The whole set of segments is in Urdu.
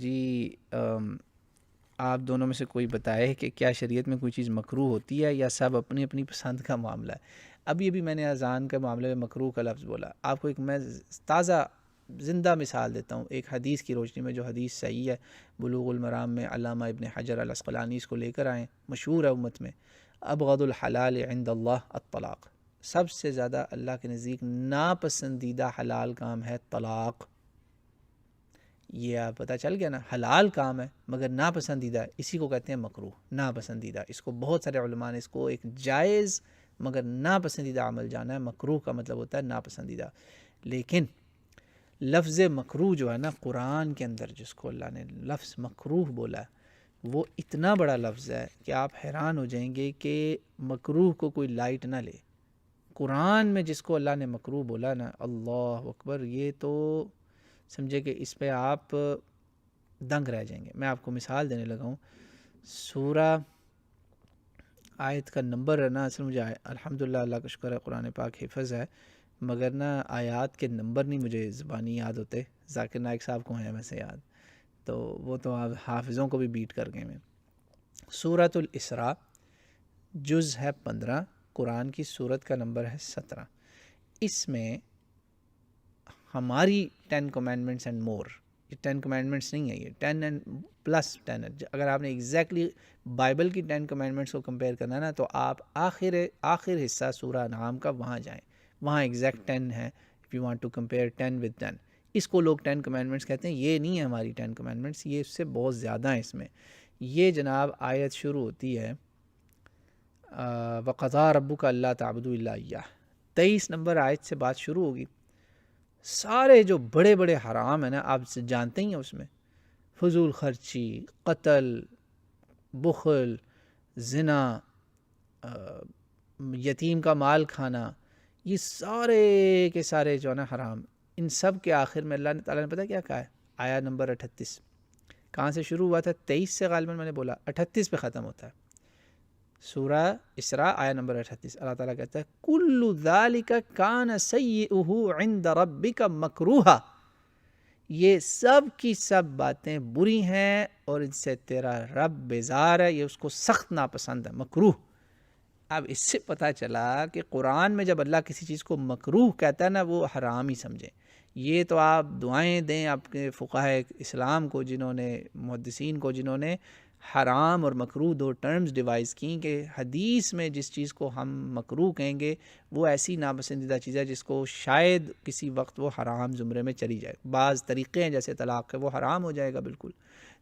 جی آپ دونوں میں سے کوئی بتائے کہ کیا شریعت میں کوئی چیز مکروہ ہوتی ہے یا سب اپنی اپنی پسند کا معاملہ ہے؟ ابھی میں نے اذان کے معاملے میں مکروہ کا لفظ بولا. آپ کو ایک میں تازہ زندہ مثال دیتا ہوں ایک حدیث کی روشنی میں، جو حدیث صحیح ہے، بلوغ المرام میں علامہ ابن حجر العسقلانی اس کو لے کر آئیں، مشہور ہے امت میں. ابغض الحلال عند اللہ الطلاق، سب سے زیادہ اللہ کے نزدیک ناپسندیدہ حلال کام ہے طلاق. یہ آپ پتہ چل گیا نا، حلال کام ہے مگر ناپسندیدہ ہے، اسی کو کہتے ہیں مکروہ، ناپسندیدہ. اس کو بہت سارے علماء نے اس کو ایک جائز مگر ناپسندیدہ عمل جانا ہے. مکروہ کا مطلب ہوتا ہے ناپسندیدہ. لیکن لفظ مکروہ جو ہے نا، قرآن کے اندر جس کو اللہ نے لفظ مکروہ بولا ہے، وہ اتنا بڑا لفظ ہے کہ آپ حیران ہو جائیں گے کہ مکروہ کو کوئی لائٹ نہ لے. قرآن میں جس کو اللہ نے مکروہ بولا نا، اللہ اکبر، یہ تو سمجھے کہ اس پہ آپ دنگ رہ جائیں گے. میں آپ کو مثال دینے لگا ہوں. سورہ آیت کا نمبر ہے نا، اصل مجھے الحمدللہ اللہ کا شکر ہے قرآن پاک حفظ ہے، مگر نا آیات کے نمبر نہیں مجھے زبانی یاد ہوتے. ذاکر نائک صاحب کو ہیں ویسے یاد، تو وہ تو آپ حافظوں کو بھی بیٹ کر گئے میں. سورۃ الاسراء جز ہے 15، قرآن کی سورت کا نمبر ہے 17. اس میں ہماری 10 commandments اینڈ مور، یہ 10 commandments نہیں ہے، یہ 10 اینڈ پلس 10 ہے. اگر آپ نے ایگزیکٹلی بائبل کی 10 commandments کو کمپیئر کرنا ہے نا، تو آپ آخر حصہ سورہ انعام کا وہاں جائیں، وہاں ایگزیکٹ 10 ہے. if you want to compare 10 with 10، اس کو لوگ 10 commandments کہتے ہیں. یہ نہیں ہے ہماری 10 commandments، یہ اس سے بہت زیادہ ہیں. اس میں یہ جناب آیت شروع ہوتی ہے وَقَضَىٰ رَبُّكَ أَلَّا تَعْبُدُوا إِلَّا إِيَّاهُ، 23 نمبر آیت سے بات شروع ہوگی. سارے جو بڑے بڑے حرام ہیں نا، آپ جانتے ہی ہیں، اس میں فضول خرچی، قتل، بخل، زنا، یتیم کا مال کھانا، یہ سارے کے سارے جو ہے نا حرام. ان سب کے آخر میں اللہ تعالیٰ نے پتہ کیا کہا ہے؟ آیا نمبر 38. کہاں سے شروع ہوا تھا؟ 23 سے غالباً میں نے بولا، 38 پہ ختم ہوتا ہے. سورہ اسراء آیا نمبر 38. اللہ تعالیٰ کہتا ہے کل ذالک کان سیئہ عند ربک مکروہا، یہ سب کی سب باتیں بری ہیں اور ان سے تیرا رب بیزار ہے، یہ اس کو سخت ناپسند ہے، مکروہ. اب اس سے پتہ چلا کہ قرآن میں جب اللہ کسی چیز کو مکروہ کہتا ہے نا، وہ حرام ہی سمجھیں. یہ تو آپ دعائیں دیں آپ کے فقہائے اسلام کو، جنہوں نے محدثین کو، جنہوں نے حرام اور مکروہ 2 ٹرمز ڈیوائز کی، کہ حدیث میں جس چیز کو ہم مکروہ کہیں گے وہ ایسی ناپسندیدہ چیز ہے جس کو شاید کسی وقت وہ حرام زمرے میں چلی جائے. بعض طریقے ہیں جیسے طلاق ہے، وہ حرام ہو جائے گا بالکل.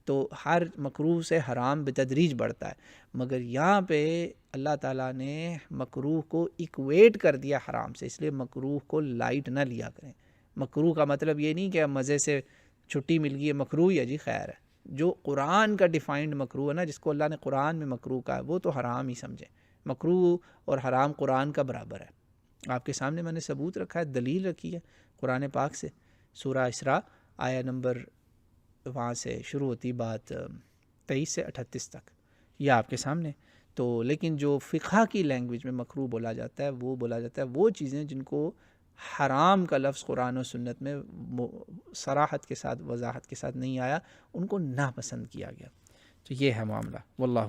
تو ہر مکروہ سے حرام بتدریج بڑھتا ہے. مگر یہاں پہ اللہ تعالیٰ نے مکروہ کو ایکویٹ کر دیا حرام سے، اس لیے مکروہ کو لائٹ نہ لیا کریں. مکروہ کا مطلب یہ نہیں کہ مزے سے چھٹی مل گئی ہے مکروہ ہے جی، خیر ہے. جو قرآن کا ڈیفائنڈ مکروہ ہے نا، جس کو اللہ نے قرآن میں مکروہ کہا ہے، وہ تو حرام ہی سمجھیں. مکروہ اور حرام قرآن کا برابر ہے. آپ کے سامنے میں نے ثبوت رکھا ہے، دلیل رکھی ہے قرآن پاک سے. سورہ اسراء آیا نمبر وہاں سے شروع ہوتی بات 23 سے 38 تک، یہ آپ کے سامنے. تو لیکن جو فقہ کی لینگویج میں مکروہ بولا جاتا ہے، وہ بولا جاتا ہے وہ چیزیں جن کو حرام کا لفظ قرآن و سنت میں صراحت کے ساتھ، وضاحت کے ساتھ نہیں آیا، ان کو ناپسند کیا گیا. تو یہ ہے معاملہ. واللہ